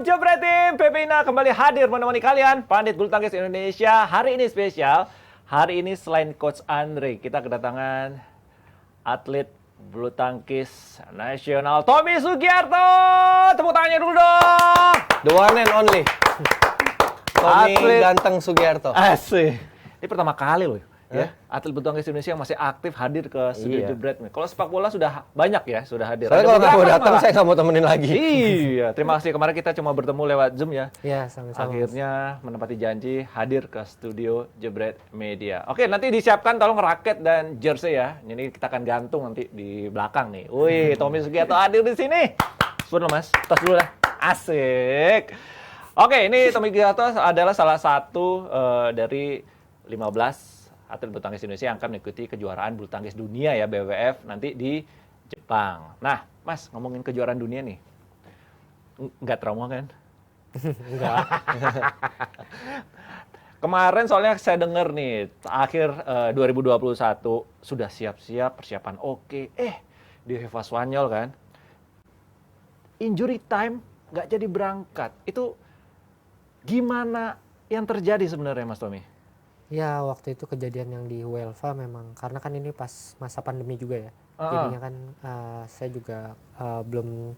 Jebret Tim, PPINA kembali hadir menemani kalian. Pandit Bulu Tangkis Indonesia hari ini spesial. Hari ini selain Coach Andre, kita kedatangan atlet bulu tangkis nasional Tommy Sugiarto. Tepuk tangannya dulu dong. The one and only. Tommy Atlet Ganteng Sugiarto. Asik. Ini pertama kali loh. Ya, atlet bulu tangkis Indonesia yang masih aktif hadir ke studio Jebret. Kalau sepak bola sudah banyak ya, sudah hadir. Soalnya kalau nggak mau datang, saya nggak mau temenin lagi. Iya, terima kasih. Kemarin kita cuma bertemu lewat Zoom ya. Iya, sama-sama. Akhirnya menepati janji hadir ke studio Jebret Media. Oke, nanti disiapkan tolong raket dan jersey ya. Ini kita akan gantung nanti di belakang nih. Wih, Tommy Sugiarto hadir di sini. Sebentar Mas, tas dulu lah. Asik. Oke, ini Tommy Sugiarto adalah salah satu dari 15 atlet bulu tangkis Indonesia yang akan mengikuti kejuaraan bulu tangkis dunia ya BWF nanti di Jepang. Nah, Mas, ngomongin kejuaraan dunia nih. Nggak trauma kan? Enggak. Kemarin soalnya saya dengar nih, akhir 2021 sudah siap-siap, persiapan oke. Di FIFA Spanyol kan, injury time nggak jadi berangkat. Itu gimana yang terjadi sebenarnya Mas Tommy? Ya, waktu itu kejadian yang di UEFA memang karena kan ini pas masa pandemi juga ya. Jadinya kan saya juga belum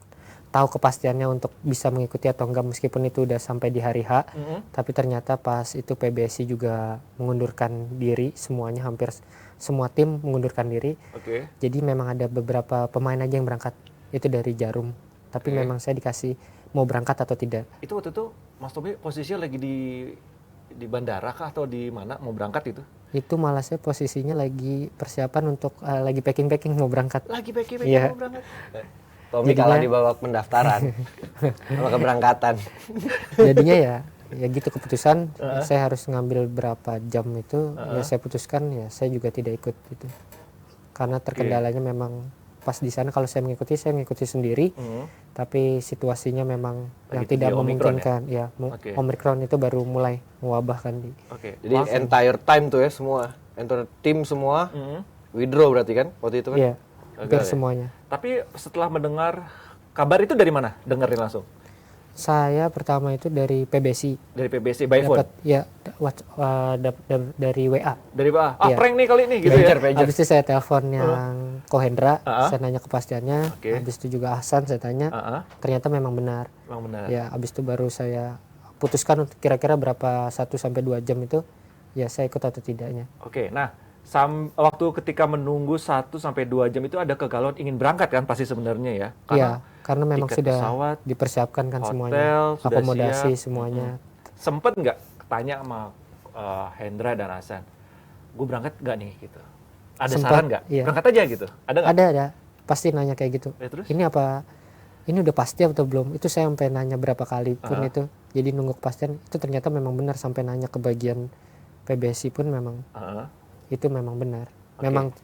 tahu kepastiannya untuk bisa mengikuti atau enggak meskipun itu udah sampai di hari H. Tapi ternyata pas itu PBSI juga mengundurkan diri, semuanya hampir semua tim mengundurkan diri. Jadi memang ada beberapa pemain aja yang berangkat. Itu dari Jarum. Tapi memang saya dikasih mau berangkat atau tidak. Itu waktu itu Mas Tommy posisinya lagi di bandara kah atau di mana mau berangkat itu? Itu malah saya posisinya lagi persiapan untuk lagi packing mau berangkat. Lagi packing Iya. mau berangkat. Tommy kalah di babak pendaftaran sama keberangkatan. Jadinya ya gitu keputusan. Saya harus ngambil berapa jam itu. Ya saya putuskan ya saya juga tidak ikut itu. Karena terkendalanya memang pas di sana kalau saya mengikuti sendiri. Tapi situasinya memang yang tidak memungkinkan ya. Omicron itu baru mulai mewabah kan di. Jadi entire time tuh ya semua, entire tim semua withdraw berarti kan waktu itu kan? Iya. Hampir semuanya. Tapi setelah mendengar kabar itu dari mana? Dengerin langsung. Saya pertama itu dari PBSI. Dari PBSI by phone. Dapat ya dari WA. Dari WA. Iya. Prank nih kali ini gitu ya. Habis itu saya telepon yang Kohendra, saya nanya kepastiannya. Habis itu juga Ahsan saya tanya. Ternyata memang benar. Memang benar. Ya, habis itu baru saya putuskan untuk kira-kira berapa 1 sampai 2 jam itu ya saya ikut atau tidaknya. Oke. Nah, waktu ketika menunggu 1 sampai 2 jam itu ada kegalauan ingin berangkat kan pasti sebenarnya ya. Iya, karena memang sudah pesawat, dipersiapkan kan hotel, semuanya. sudah Akomodasi siap. semuanya. Sempet nggak tanya sama Hendra dan Hasan, gue berangkat nggak nih gitu? Ada Sempat, saran nggak? iya. Berangkat aja gitu? Ada nggak? Ada. Pasti nanya kayak gitu. Ya, terus? Ini apa? Ini udah pasti atau belum? Itu saya sampai nanya berapa kali pun itu. Jadi nunggu kepastian. Itu ternyata memang benar sampai nanya ke bagian PBSI pun memang itu memang benar. Memang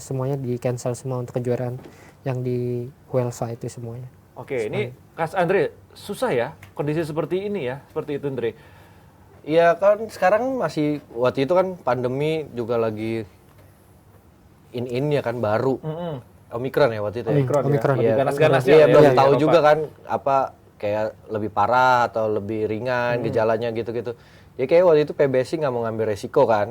semuanya di cancel semua untuk kejuaraan yang di UEFA itu semuanya. Oke, ini Mas Andre susah ya kondisi seperti ini ya, seperti itu Andre. Iya kan sekarang masih waktu itu kan pandemi juga lagi in-in ya kan baru. Omikron ya waktu itu. Omikron. Iya, Ganas-ganas iya, belum di tahu Eropa. juga kan apa kayak lebih parah atau lebih ringan gejalanya gitu-gitu. Ya kayak waktu itu PBSI nggak mau ngambil resiko kan.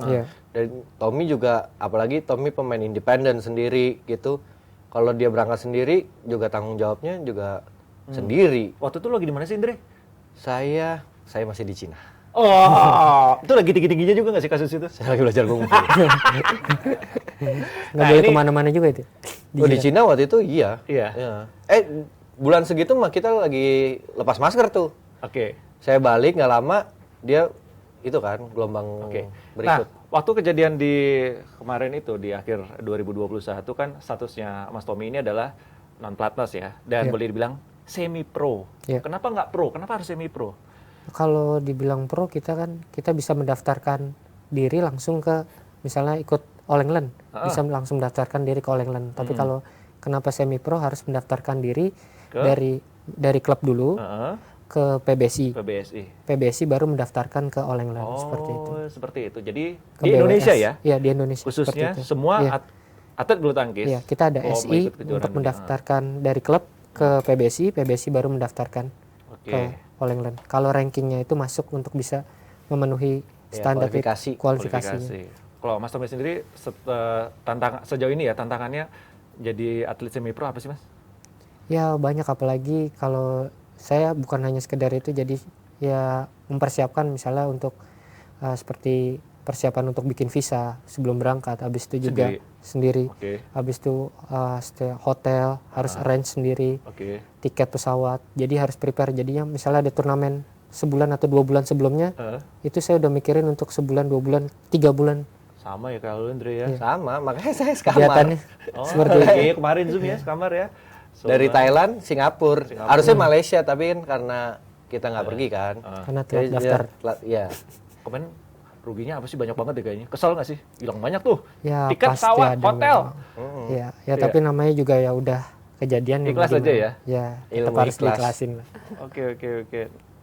Dan Tommy juga, apalagi Tommy pemain independen sendiri gitu. Kalau dia berangkat sendiri juga tanggung jawabnya juga sendiri. Waktu itu lagi di mana sih Andre? Saya masih di Cina. Oh, itu lagi tinggi-tingginya juga nggak sih kasus itu? Saya lagi belajar kungfu. Nggak boleh kemana-mana juga itu. Di Cina waktu itu iya. Iya. Bulan segitu mah kita lagi lepas masker tuh. Oke. Saya balik nggak lama dia itu kan gelombang berikut. Nah, waktu kejadian di kemarin itu di akhir 2021 kan statusnya Mas Tommy ini adalah non platnas ya dan boleh dibilang semi pro. Kenapa nggak pro? Kenapa harus semi pro? Kalau dibilang pro kita bisa mendaftarkan diri langsung ke misalnya ikut All England, bisa langsung mendaftarkan diri ke All England. Tapi kalau kenapa semi pro harus mendaftarkan diri dari klub dulu ke PBSI. PBSI baru mendaftarkan ke All England seperti itu. Jadi ke di BWS. Indonesia ya? Iya, di Indonesia. Khususnya itu. semua atlet bulu tangkis. Iya, kita ada SI untuk mendaftarkan dari klub ke PBSI baru mendaftarkan ke All England. Kalau rankingnya itu masuk untuk bisa memenuhi standar kualifikasinya. Kalau Mas Tommy sendiri sejauh ini ya tantangannya jadi atlet semi pro apa sih Mas? Ya banyak, apalagi kalau saya bukan hanya sekedar itu, jadi ya mempersiapkan misalnya untuk seperti persiapan untuk bikin visa sebelum berangkat, habis itu juga sendiri. Habis itu hotel harus arrange sendiri, tiket pesawat, jadi harus prepare. Jadinya misalnya ada turnamen sebulan atau 2 bulan sebelumnya, itu saya udah mikirin untuk sebulan, 2 bulan, 3 bulan. Sama ya kalau Andre ya. Sama, makanya saya sekamar. Kelihatannya seperti itu. Kemarin Zoom ya, sekamar ya. Dari Thailand, Singapura. Harusnya Malaysia, tapi kan karena kita nggak pergi kan. Karena telat daftar. Iya. Kemarin ruginya apa sih, banyak banget deh kayaknya. Kesel nggak sih? Hilang banyak tuh. Ya, tiket, pesawat, hotel. Ya tapi namanya juga ya udah kejadian. Ikhlas aja ya? Ya, tetap harus diikhlasin lah. Oke.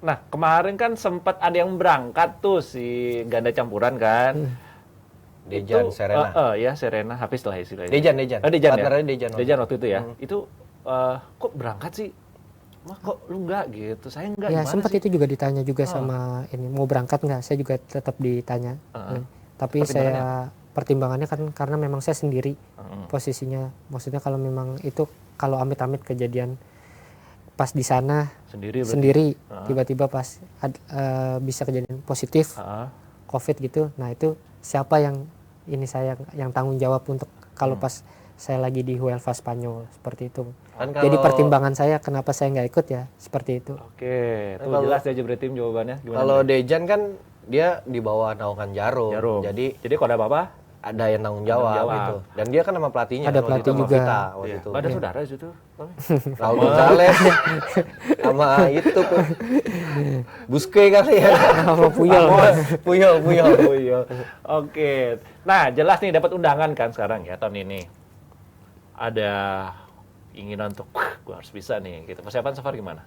Nah, kemarin kan sempat ada yang berangkat tuh si ganda campuran kan. Dejan, Serena. Ya, Serena, Hafiz lah istilahnya. Dejan. Dejan ya? Dejan waktu itu ya. Itu kok berangkat sih? Mah kok lu enggak gitu? Saya enggak. Ya sempat itu juga ditanya juga sama ini, mau berangkat nggak? Saya juga tetap ditanya. Tapi saya pertimbangannya kan karena memang saya sendiri posisinya. Maksudnya kalau memang itu, kalau amit-amit kejadian pas di sana sendiri tiba-tiba pas bisa kejadian positif COVID gitu. Nah itu siapa yang saya yang tanggung jawab untuk kalau pas saya lagi di Huelva Spanyol, seperti itu. Kan kalau, jadi pertimbangan saya kenapa saya nggak ikut ya seperti itu. Oke, itu jelas ya Jebret Tim jawabannya. Gimana kalau Dejan kan dia di bawah naungan Jarum. Jadi kalau ada apa-apa ada yang tanggung jawab gitu. Dan dia kan sama pelatihnya. Ada pelatih juga. Waktu itu. Ada saudara di situ. Raul Gonzalez sama itu Busquets kali ya. Sama Puyol. Puyol. Oke. Nah, jelas nih dapat undangan kan sekarang ya tahun ini. Ada keinginan untuk gue harus bisa nih gitu. Persiapan so far gimana?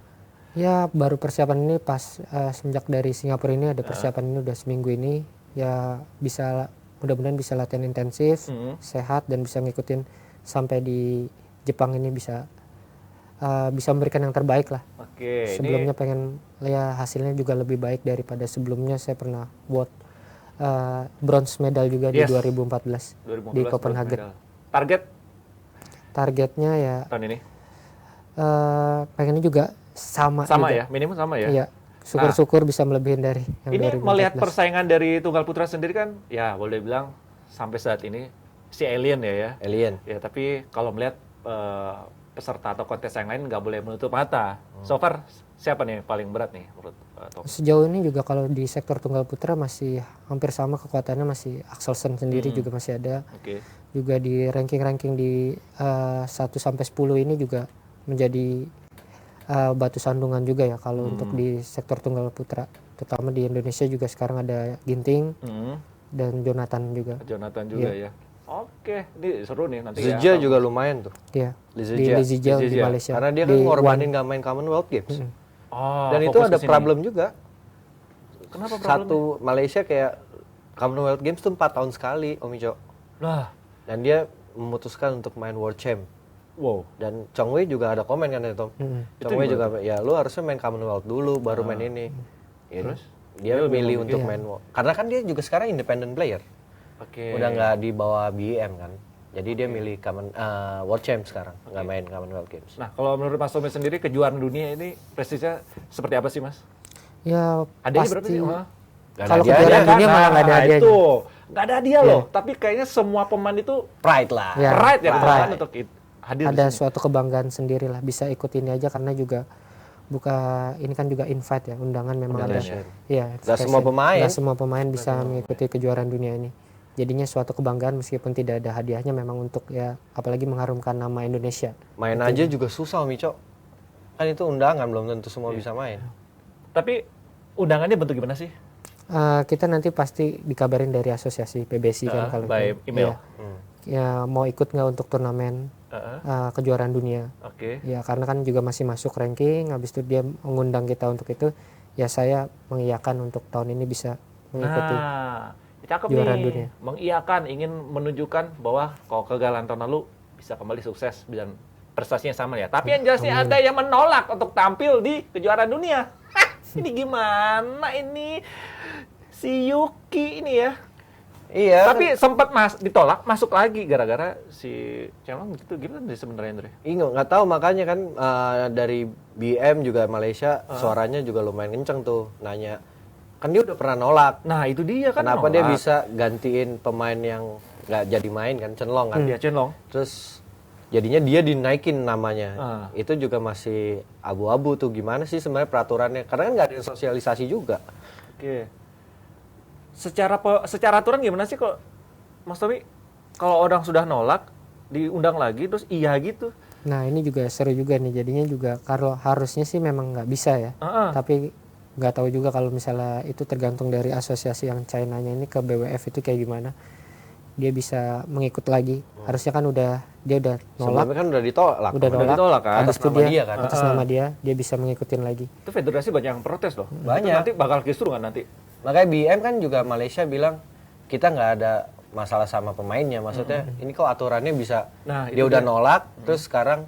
Ya baru persiapan ini pas semenjak dari Singapura ini ada persiapan ini udah seminggu ini. Ya bisa, mudah-mudahan bisa latihan intensif, sehat, dan bisa ngikutin sampai di Jepang ini bisa memberikan yang terbaik lah. Oke. Sebelumnya pengen ya hasilnya juga lebih baik daripada sebelumnya. Saya pernah buat bronze medal juga di 2014 di Copenhagen. Targetnya ya tahun ini pengennya juga sama juga. Ya, minimum sama ya. Iya. Syukur-syukur bisa melebihin dari yang ini 2014. Melihat persaingan dari tunggal putra sendiri kan, ya boleh bilang sampai saat ini si alien ya. Alien. Ya, tapi kalau melihat peserta atau kontes yang lain nggak boleh menutup mata. So far siapa nih paling berat nih menurut Tom? Sejauh ini juga kalau di sektor tunggal putra masih hampir sama kekuatannya, masih Axelsen sendiri juga masih ada. Juga di ranking-ranking di 1 sampai 10 ini juga menjadi batu sandungan juga ya kalau untuk di sektor tunggal putra. Terutama di Indonesia juga sekarang ada Ginting dan Jonathan juga. Ya. Oke, ini seru nih nanti Zija juga lumayan tuh. Iya. Di Lizija di Malaysia. Karena dia kan ngorbanin nggak main Commonwealth Games. Dan itu ada problem juga. Kenapa problemnya? Satu, Malaysia kayak Commonwealth Games tuh 4 tahun sekali, Om Ico. Lah. Dan dia memutuskan untuk main World Champ. Wow. Dan Chong Wei juga ada komen kan ya, Tom? Chong Wei juga, ya lu harusnya main Commonwealth dulu, baru main ini. Ya, terus? Dia milih untuk main World. Karena kan dia juga sekarang independent player. Udah nggak di bawah BEM kan. Jadi dia milih World Champ sekarang, nggak main Commonwealth Games. Nah, kalau menurut Mas Tommy sendiri kejuaraan dunia ini prestisnya seperti apa sih, Mas? Ya pasti. Kalau kejuaraan dunia malah nggak ada hadiahnya. Itu nggak ada hadiah loh. Tapi kayaknya semua pemain itu pride lah. Ya, pride ya kan untuk hadir. Ada suatu kebanggaan sendiri lah bisa ikut ini aja, karena juga ini kan juga invite ya, undangan memang ada. Iya. Gak semua pemain. Gak semua pemain bisa mengikuti kejuaraan dunia ini. Jadinya suatu kebanggaan meskipun tidak ada hadiahnya, memang untuk ya apalagi mengharumkan nama Indonesia. Main aja juga susah, Mico. Kan itu undangan, belum tentu semua bisa main. Tapi undangannya bentuk gimana sih? Kita nanti pasti dikabarin dari asosiasi PBSI kan kalau by email. Ya mau ikut nggak untuk turnamen kejuaraan dunia. Ya karena kan juga masih masuk ranking, habis itu dia mengundang kita untuk itu. Ya saya mengiyakan untuk tahun ini bisa mengikuti. Cakep kejuaraan nih, dunia. Mengiyakan, ingin menunjukkan bahwa kalau kegagalan tahun lalu bisa kembali sukses dan prestasinya sama ya. Tapi yang jelasnya ada yang menolak untuk tampil di kejuaraan dunia. Ini gimana ini si Yuki ini ya? Iya. Tapi sempat ditolak masuk lagi gara-gara si Chenlong gitu gimana sih sebenarnya Andre? Iya nggak tahu makanya kan dari BM juga Malaysia suaranya juga lumayan kenceng tuh nanya kan dia udah pernah nolak. Nah itu dia kan Kenapa nolak. dia bisa gantiin pemain yang nggak jadi main kan Chenlong kan? Iya Chenlong. Terus jadinya dia dinaikin namanya. Itu juga masih abu-abu tuh gimana sih sebenarnya peraturannya? Karena kan nggak ada sosialisasi juga. Oke. Secara aturan gimana sih kok Mas Tommy kalau orang sudah nolak diundang lagi terus iya gitu? Nah ini juga seru juga nih, jadinya juga kalau harusnya sih memang nggak bisa ya, tapi nggak tahu juga kalau misalnya itu tergantung dari asosiasi yang China-nya ini ke BWF itu kayak gimana, dia bisa mengikut lagi. Harusnya kan dia udah nolak, Sebelumnya kan udah ditolak. udah nolak kan? habis itu Atas nama dia kan? atas nama dia bisa mengikutin lagi. Itu federasi banyak yang protes loh. Banyak. Itu nanti bakal kisru kan nanti. Makanya BM kan juga Malaysia bilang kita nggak ada masalah sama pemainnya. Maksudnya ini kok aturannya bisa Nah, dia itu udah dia. nolak terus sekarang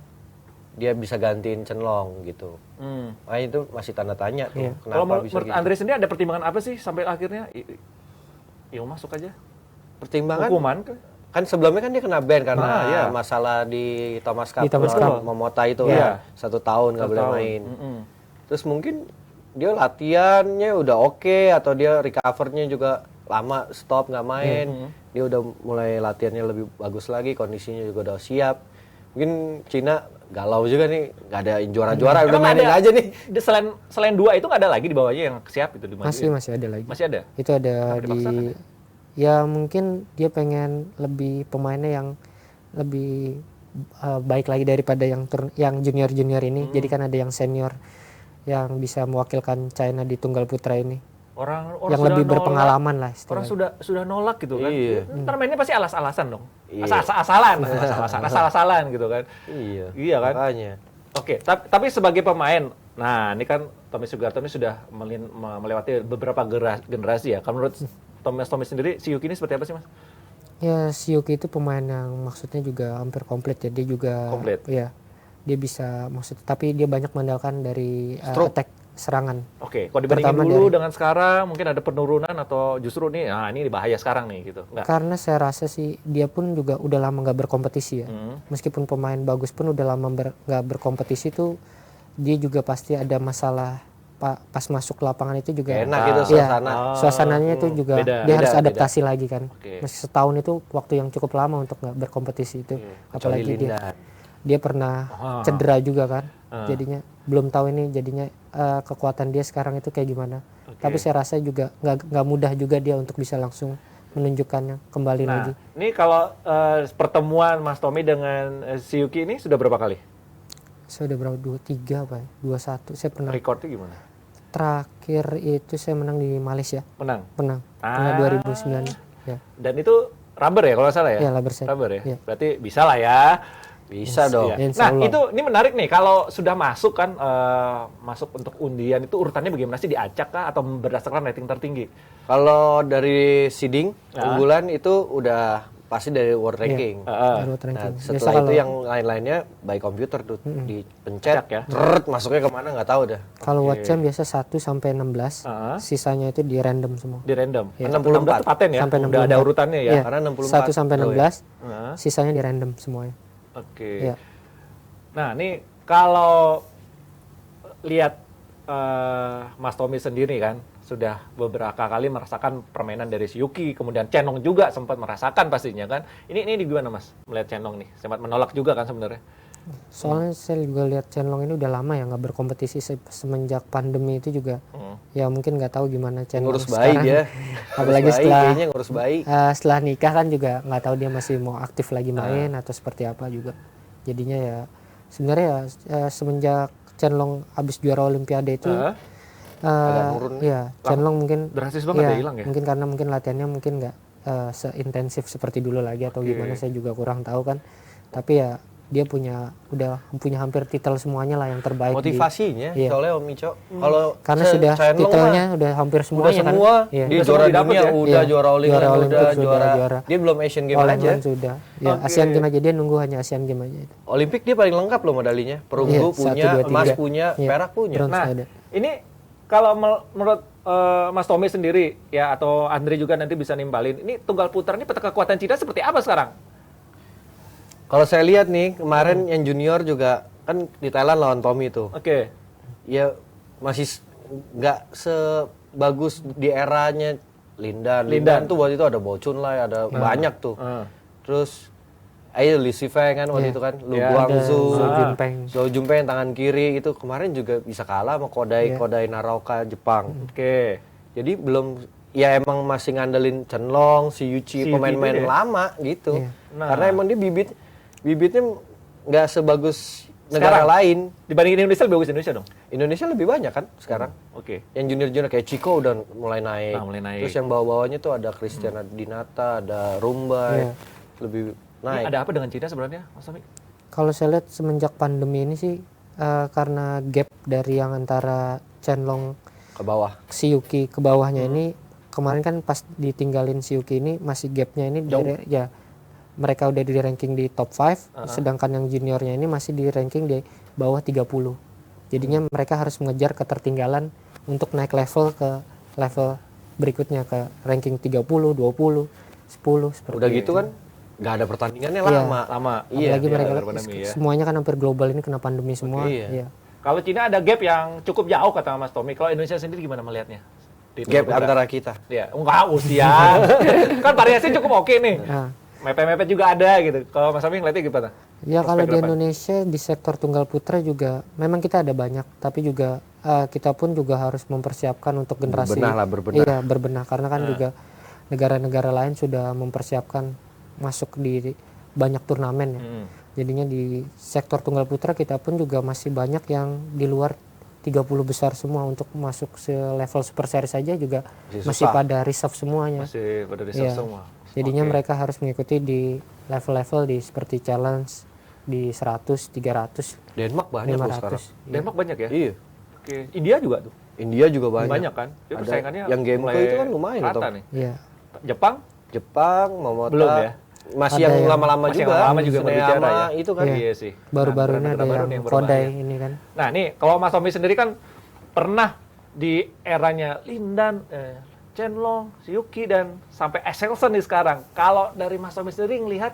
dia bisa gantiin Chenlong gitu. Makanya itu masih tanda tanya tuh. Iya. Kenapa Kalau bisa menurut gitu. Andre sendiri ada pertimbangan apa sih sampai akhirnya ya masuk aja? Pertimbangan Hukuman kan sebelumnya kan dia kena ban karena iya. masalah di Thomas Cup, Di Thomas lawan Cup. Momota itu Iya. kan 1 tahun nggak boleh Tahun. main. Terus mungkin dia latihannya udah oke atau dia recovernya juga lama stop nggak main. Dia udah mulai latihannya lebih bagus lagi, kondisinya juga udah siap. Mungkin Cina galau juga nih, nggak ada juara-juara udah Emang mainin ada- aja nih. Selain 2 itu nggak ada lagi di bawahnya yang siap itu di Masih ada lagi. Masih ada. Itu ada Kenapa dipaksakan di ya mungkin dia pengen lebih pemainnya yang lebih baik lagi daripada yang junior ini. Jadi kan ada yang senior yang bisa mewakilkan China di tunggal putra ini. Orang Yang sudah lebih nolak, berpengalaman lah Orang istilahnya. sudah nolak gitu kan. Iya. Ntar mainnya pasti alas-alasan dong. Iya. Asal-asalan gitu kan. Iya. Iya kan? Makanya. Oke, tapi sebagai pemain, nah ini kan Tommy Sugarto ini sudah melewati beberapa generasi ya. Kalau menurut Tommy sendiri, si Yuki ini seperti apa sih Mas? Ya si Yuki itu pemain yang maksudnya juga hampir komplit ya. Dia juga Komplit. ya dia bisa tapi dia banyak mengandalkan dari Stroke. attack serangan. Oke, kalau dibandingin Pertama dulu dari- dengan sekarang, mungkin ada penurunan atau justru nih, nah ini bahaya sekarang nih gitu. Enggak. Karena saya rasa sih dia pun juga udah lama nggak berkompetisi ya. Meskipun pemain bagus pun udah lama nggak berkompetisi tuh dia juga pasti ada masalah pas masuk lapangan itu juga. Enak gitu Iya, suasana. suasananya itu juga Beda, dia harus beda. adaptasi lagi kan. Oke. Masih setahun itu waktu yang cukup lama untuk nggak berkompetisi itu. Kecuali Apalagi Lindan. dia pernah cedera juga kan. Jadinya belum tahu ini jadinya kekuatan dia sekarang itu kayak gimana. Tapi saya rasa juga nggak mudah juga dia untuk bisa langsung menunjukkannya kembali Nah, lagi. ini kalau pertemuan Mas Tommy dengan si Yuki ini sudah berapa kali? Saya udah berapa 23 apa ya? 21. Saya pernah Recordnya gimana? terakhir itu saya menang di Malaysia. Menang. Pernah 2009. Ya. Dan itu rubber ya kalau nggak salah ya? Iya, rubber set. Rubber ya? Iya. Berarti bisa lah ya. Bisa dong. Iya. Insya Nah, Allah. ini menarik nih. Kalau sudah masuk kan, masuk untuk undian itu urutannya bagaimana sih? Diacak kah atau berdasarkan rating tertinggi? Kalau dari seeding unggulan itu udah pasti dari world ranking. Baru Nah, ranking. Biasa setelah kalau itu yang lain-lainnya by komputer tuh dipencet, Acak ya? trrrt, masuknya kemana nggak tahu dah. kalau WhatsApp biasa 1 sampai 16, sisanya itu di random semua. Di random. Iya. 64 itu paten ya? Sampai Udah ada 64. urutannya ya? Iya. Karena 64. 1 sampai 16, Heeh. sisanya di random semuanya. Oke. Iya. Nah, ini kalau lihat Mas Tommy sendiri kan sudah beberapa kali merasakan permainan dari si Yuki, kemudian Chenlong juga sempat merasakan pastinya kan. Ini gimana Mas melihat Chenlong nih? Sempat menolak juga kan sebenarnya. Soalnya saya juga lihat Chenlong ini udah lama ya nggak berkompetisi semenjak pandemi itu juga. Ya mungkin nggak tahu gimana Chenlong Ngurus bayi sekarang. dia. Apalagi Ngurus bayi, setelah kayaknya ngurus bayi. setelah nikah kan juga nggak tahu dia masih mau aktif lagi main atau seperti apa juga. Jadinya ya sebenarnya ya semenjak Chenlong habis juara Olimpiade itu Agak turun. ya Chenlong mungkin Drastis banget ya hilang ya? mungkin karena mungkin latihannya mungkin nggak seintensif seperti dulu lagi atau gimana saya juga kurang tahu kan. Tapi ya dia udah punya hampir titel semuanya lah yang terbaik di- Motivasinya Iya. soalnya Om Ico. Kalau karena Chen- sudah Chenlong titelnya mah udah hampir udah semuanya kan. semua. Iya. Dia Udah juara semua didapet dunia, ya? udah Iya. juara Olimpiade, Juara Olimpik udah sudah, juara. Dia belum Asian Games All aja. England sudah. Ya, Oke. Asian Games aja dia nunggu hanya Asian Games aja itu. Olimpik dia paling lengkap loh medalinya. Perunggu Iya, punya, 1, 2, 3. emas punya, Iya, perak punya. bronze Nah, ada. ini kalau menurut Mas Tommy sendiri ya atau Andre juga nanti bisa nimbalin, ini tunggal putra ini peta kekuatan Cina seperti apa sekarang? Kalau saya lihat nih kemarin yang junior juga kan di Thailand lawan Tommy itu. Oke. Ya masih nggak sebagus di eranya Lindan tuh waktu itu ada Bocun lah, ada banyak tuh. Terus Li Sifeng kan waktu itu kan, Lu Guangzhou, Zhou Junpeng tangan kiri itu kemarin juga bisa kalah sama Kodai Naraoka Jepang. Oke. Jadi belum, ya emang masih ngandelin Chen Long, si Yuchi pemain-pemain lama gitu. Nah. Karena emang dia bibitnya nggak sebagus negara lain. Dibandingin Indonesia lebih bagus Indonesia dong? Indonesia lebih banyak kan sekarang. Oke. Yang junior-junior kayak Chico udah mulai naik. Mulai naik. Terus yang bawah-bawahnya tuh ada Christian Dinata, ada Rumbai. Lebih naik. Ini ada apa dengan Cina sebenarnya, Mas Tommy? Kalau saya lihat semenjak pandemi ini sih karena gap dari yang antara Chenlong Ke bawah. si Yuki ke bawahnya ini kemarin kan pas ditinggalin si Yuki ini masih gapnya ini dari ya mereka udah di ranking di top 5 sedangkan yang juniornya ini masih di ranking di bawah 30. Jadinya mereka harus mengejar ketertinggalan untuk naik level ke level berikutnya ke ranking 30, 20, 10 seperti Udah gitu kan nggak ada pertandingannya lama. Apalagi mereka pandemi, ya. semuanya kan hampir global ini kena pandemi semua. Iya. Kalau Cina ada gap yang cukup jauh kata Mas Tommy. Kalau Indonesia sendiri gimana melihatnya? Gap antara kita. Ya, enggak usia. Kan variasi cukup oke nih. Mepet-mepet juga ada gitu. Kalau Mas Tommy ngeliatnya gimana? Ya kalau di Indonesia di sektor tunggal putra juga memang kita ada banyak, tapi juga kita pun juga harus mempersiapkan untuk generasi. Berbenah. Iya, berbenah karena kan juga negara-negara lain sudah mempersiapkan masuk di banyak turnamen ya. Jadinya di sektor tunggal putra kita pun juga masih banyak yang di luar 30 besar semua untuk masuk se level super series saja juga masih pada reserve semuanya. Masih pada reserve semua. Jadinya mereka harus mengikuti di level-level di seperti challenge di 100, 300, Denmark banyak 500. sekarang. Denmark banyak ya? Iya. Oke. India juga tuh. India juga banyak. Banyak kan? Dia Ada persaingannya yang game mulai itu kan lumayan rata toh. nih. Iya. Jepang Momota. belum ya? Masih Ada yang yang- lama-lama masih juga. yang lama juga berbicara Tsuneyama ya. itu kan. Iya sih. Baru-baru ini ada negara baru nih yang yang Kodai berbahaya. ini kan. Nah nih, kalau Mas Tommy sendiri kan pernah di eranya Lindan, Chenlong, si Yuki, dan sampai Excelsen nih sekarang. Kalau dari Mas Tommy sendiri ngelihat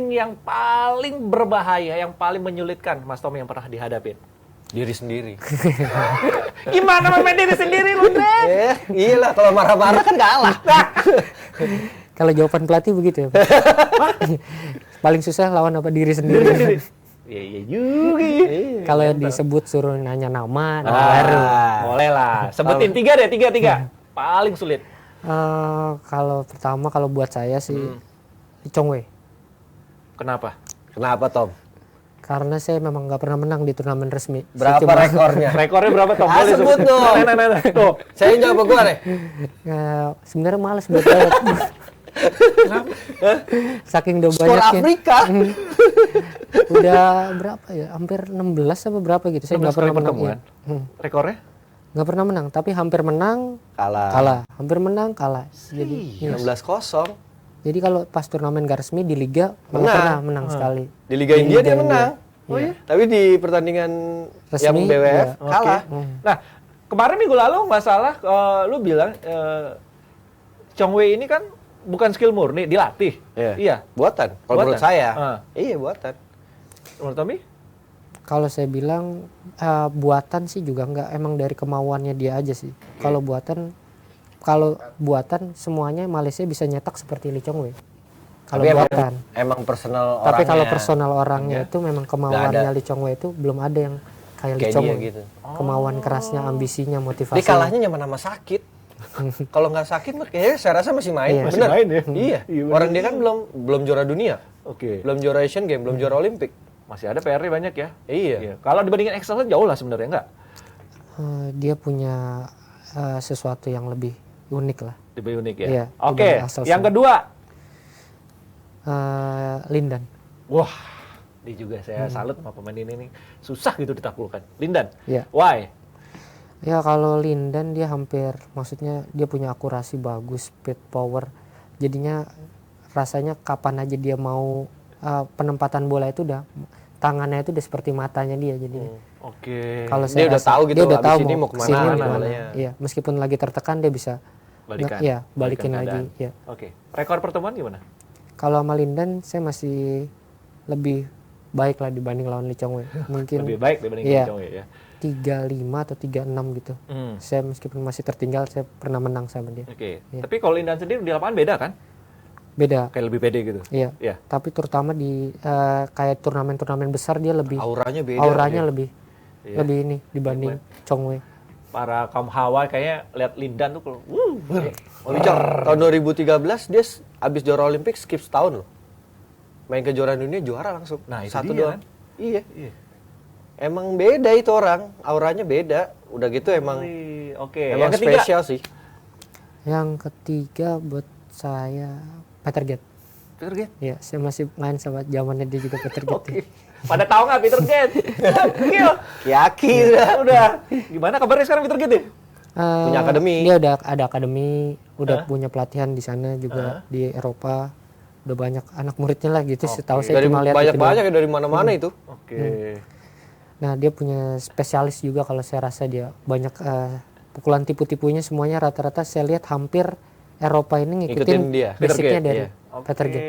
yang paling berbahaya, yang paling menyulitkan Mas Tommy yang pernah dihadapin? Diri sendiri. Gimana memain diri sendiri lu, Dek? Iya lah, kalau marah-marah kan kalah. Kalau jawaban pelatih begitu ya. Pak? Paling susah lawan apa diri sendiri. Iya juga. Kalau disebut suruh nanya nama, Baru. Boleh lah. Sebutin tiga deh, tiga. Paling sulit. Kalau pertama kalau buat saya sih Lee Chong Wei. Kenapa? Kenapa, Tom? Karena saya memang nggak pernah menang di turnamen resmi. Saya Berapa rekornya? Rekornya berapa, Tom? Boleh sebut sebutin. dong. Nah. Tuh. Saya jawab apa gua nih? Sebenarnya males buat saya. Saking udah Skor banyaknya. Afrika. Udah berapa ya? Hampir 16 apa berapa gitu. Saya nggak pernah menang. pertemuan. Rekornya? Nggak pernah menang, tapi hampir menang, kalah. Hampir menang, kalah. Jadi 16-0. Jadi kalau pas turnamen gak resmi di liga malah pernah menang sekali. Di Liga India dia menang. Oh iya? Tapi di pertandingan Resmi, yang BWF iya. kalah. Nah, kemarin minggu lalu masalah lu bilang Chong Wei ini kan bukan skill murni, dilatih. Iya. Buatan. Kalau Buatan. menurut saya. Iya, buatan. Menurut Tommy? Kalau saya bilang buatan sih juga enggak, emang dari kemauannya dia aja sih. Kalau buatan semuanya Malaysia bisa nyetak seperti Lee Chong Wei. Kalau buatan. Emang personal orangnya. Tapi kalau personal orangnya itu memang kemauannya Lee Chong Wei itu belum ada yang kayak Lee Chong Wei. Gitu. Kemauan kerasnya, ambisinya, motivasinya. Dia kalahnya nyaman sama sakit. Kalau nggak sakit mah kayaknya saya rasa masih main. Iya. Masih Bener. main ya? Iya. Orang dia kan belum juara dunia. Oke. Belum juara Asian Games, belum juara Olimpik. Masih ada PR-nya banyak ya? Iya. Kalau dibandingin Excelsen jauh lah sebenarnya, enggak? Dia punya sesuatu yang lebih unik lah. Lebih unik ya? Iya, Oke, dibanding Excelsen. yang kedua. Lindan. Wah, ini juga saya salut sama pemain ini nih. Susah gitu ditaklukkan. Lindan, Iya. why? Ya kalau Lindan dia hampir, maksudnya dia punya akurasi bagus, speed, power. Jadinya rasanya kapan aja dia mau penempatan bola itu udah tangannya itu udah seperti matanya dia jadinya. Oke. Kalau Dia udah tahu gitu, dia udah abis tahu ini mau kemana, kesini mau mana. kemana. Iya, meskipun lagi tertekan dia bisa Balikan. Iya, balikin keadaan. lagi. Ya. Oke. Rekor pertemuan gimana? Kalau sama Lindan saya masih lebih baik lah dibanding lawan Lee Chong Wei. Mungkin Lebih baik dibanding iya. Lee Chong Wei ya. 35 atau 36 gitu. Saya meskipun masih tertinggal, saya pernah menang sama dia. Oke. Iya. Tapi kalau Lindan sendiri di lapangan beda kan? Beda. Kayak lebih pede gitu. Iya. Iya. Tapi terutama di kayak turnamen-turnamen besar dia lebih Auranya beda. auranya lebih Iya. lebih ini dibanding Chong Wei. Para kaum Hawa kayaknya lihat Lindan tuh kalau Wicak, tahun 2013 dia abis juara Olimpik skip setahun loh. Main kejuaraan dunia juara langsung. Nah, itu satu dia, doang. kan? Iya. Iya. Emang beda itu orang, auranya beda. Udah gitu emang Oke. emang Yang ketiga. spesial sih. Yang ketiga buat saya Peter Gate. Peter Gate. Iya, saya masih main sama zamannya dia juga Peter Gate. Oke. Pada tahu nggak Peter Gate? Gokil. Yaki Udah. Gimana kabarnya sekarang Peter Gate? Punya akademi. Dia udah ada akademi, udah punya pelatihan di sana juga di Eropa. Udah banyak anak muridnya lah gitu. Setahu saya Dari cuma lihat itu doang. banyak dari mana-mana itu. Oke. Nah, dia punya spesialis juga kalau saya rasa dia banyak pukulan tipu-tipunya semuanya rata-rata saya lihat hampir Eropa ini Ngikutin ngikutin dia. Peter basicnya Gate, dari iya. Peter Gate.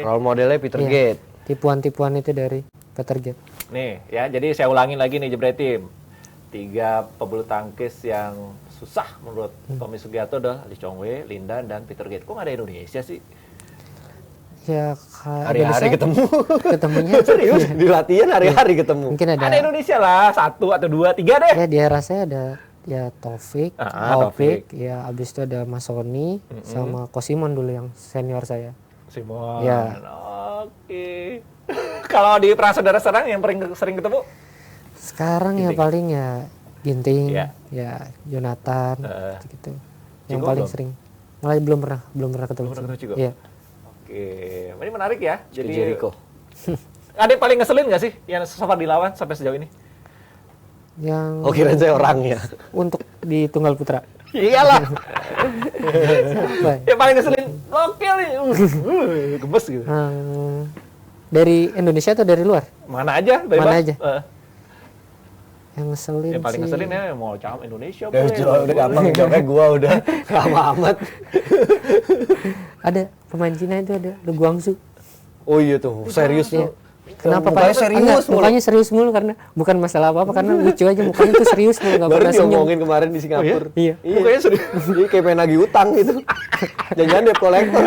Role modelnya Peter Iya. Gate. Tipuan-tipuan itu dari Peter Gate. Nih ya, jadi saya ulangin lagi nih Jebret Team. 3 pebulu tangkis yang susah menurut Tommy Sugiarto adalah Lee Chong Wei, Lindan, dan Peter Gate. Kok nggak ada Indonesia sih? Ya Hari-hari ketemu. ketemunya Serius, di latihan hari-hari ketemu. mungkin Ada ada Indonesia lah, 1 atau 2, 3 deh. ya di era saya ada ya Taufik, Taufik. ya abis itu ada Mas Sony sama Kosimon dulu yang senior saya. Simon. Ya. Oke. Kalau di perang saudara serang yang paling sering ketemu? Sekarang ya paling ya Ginting, Iya. ya Jonathan, gitu. Yang Chico paling belum? sering. Malah belum pernah ketemu. Belum pernah ketemu Chico? Iya. Oke. Ini menarik ya. Jadi Jericho. ada yang paling ngeselin nggak sih yang so far dilawan sampai sejauh ini? Yang Oh kirain saya orangnya. untuk di tunggal putra. Iyalah. Apa ya? Yang paling ngeselin, gokil nih. Gemes gitu. Dari Indonesia atau dari luar? Mana aja? Bebas. Mana aja? Eh, Yang ngeselin yang paling sih. ngeselin ya mau cam Indonesia Udah jawab, udah gampang jawabnya gua udah lama amat. Ada pemain Cina itu ada Lu Guangzhou. Oh iya tuh, serius Iya. tuh. Kenapa Mukanya Pak? serius Enggak, mulu. mukanya serius mulu karena bukan masalah apa-apa karena lucu aja mukanya tuh serius mulu enggak Baru pernah senyum. diomongin kemarin di Singapura. Iya. Mukanya serius. Jadi kayak main nagih utang gitu. Jangan-jangan debt collector.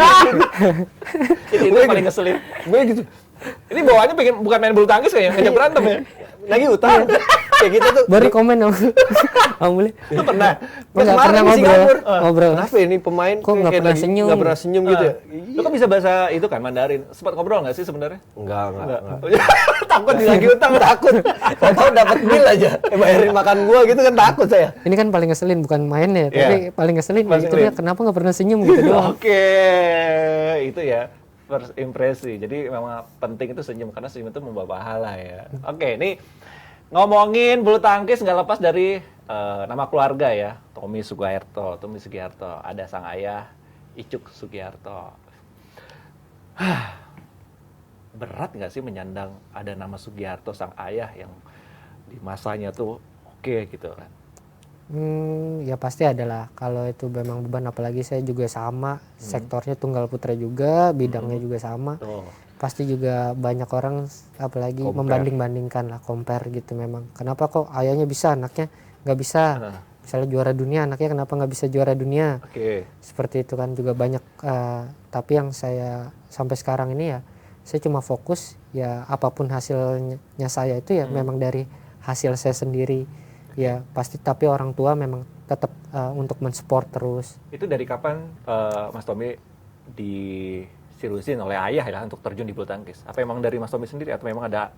Itu yang paling ngeselin. Gue gitu. Ini bawaannya pengen bukan main bulu tangkis kayak ngajak berantem ya. Nagih utang. Kayak gitu tuh. Baru komen dong. Om boleh. Itu pernah. Enggak kemarin pernah di ngobrol. Singapura. Ngobrol. Kenapa ini pemain Kok nggak kayak pernah nagih- senyum? nggak pernah senyum gitu ya? Lu kan bisa bahasa itu kan Mandarin. Sempat ngobrol nggak sih sebenarnya? Enggak. Takut dilagi utang. Takut. Tahu dapat bill aja. Bayarin makan gua gitu kan takut saya. Ini kan paling ngeselin bukan mainnya, Iya. tapi paling ngeselin Paling itu ngeselin. kenapa nggak pernah senyum gitu doang. Oke, itu ya first impresi. Jadi memang penting itu senyum karena senyum itu membawa pahala ya. Oke, ini ngomongin bulu tangkis nggak lepas dari nama keluarga ya, Tommy Sugiarto. Tommy Sugiarto, ada sang ayah Icuk Sugiarto. Berat nggak sih menyandang ada nama Sugiarto sang ayah yang di masanya tuh oke gitu kan? Ya pasti ada lah. Kalau itu memang beban, apalagi saya juga sama sektornya tunggal putra juga, bidangnya juga sama. Tuh. Pasti juga banyak orang apalagi Compare. membanding-bandingkan lah, compare gitu memang. Kenapa kok ayahnya bisa, anaknya nggak bisa? Misalnya juara dunia, anaknya kenapa nggak bisa juara dunia? Oke. Seperti itu kan juga banyak. Tapi yang saya sampai sekarang ini ya, saya cuma fokus ya apapun hasilnya saya itu ya memang dari hasil saya sendiri. Ya pasti, tapi orang tua memang tetap untuk mensupport terus. Itu dari kapan Mas Tommy diseriusin oleh ayah ya untuk terjun di bulu tangkis? Apa emang dari Mas Tommy sendiri atau memang ada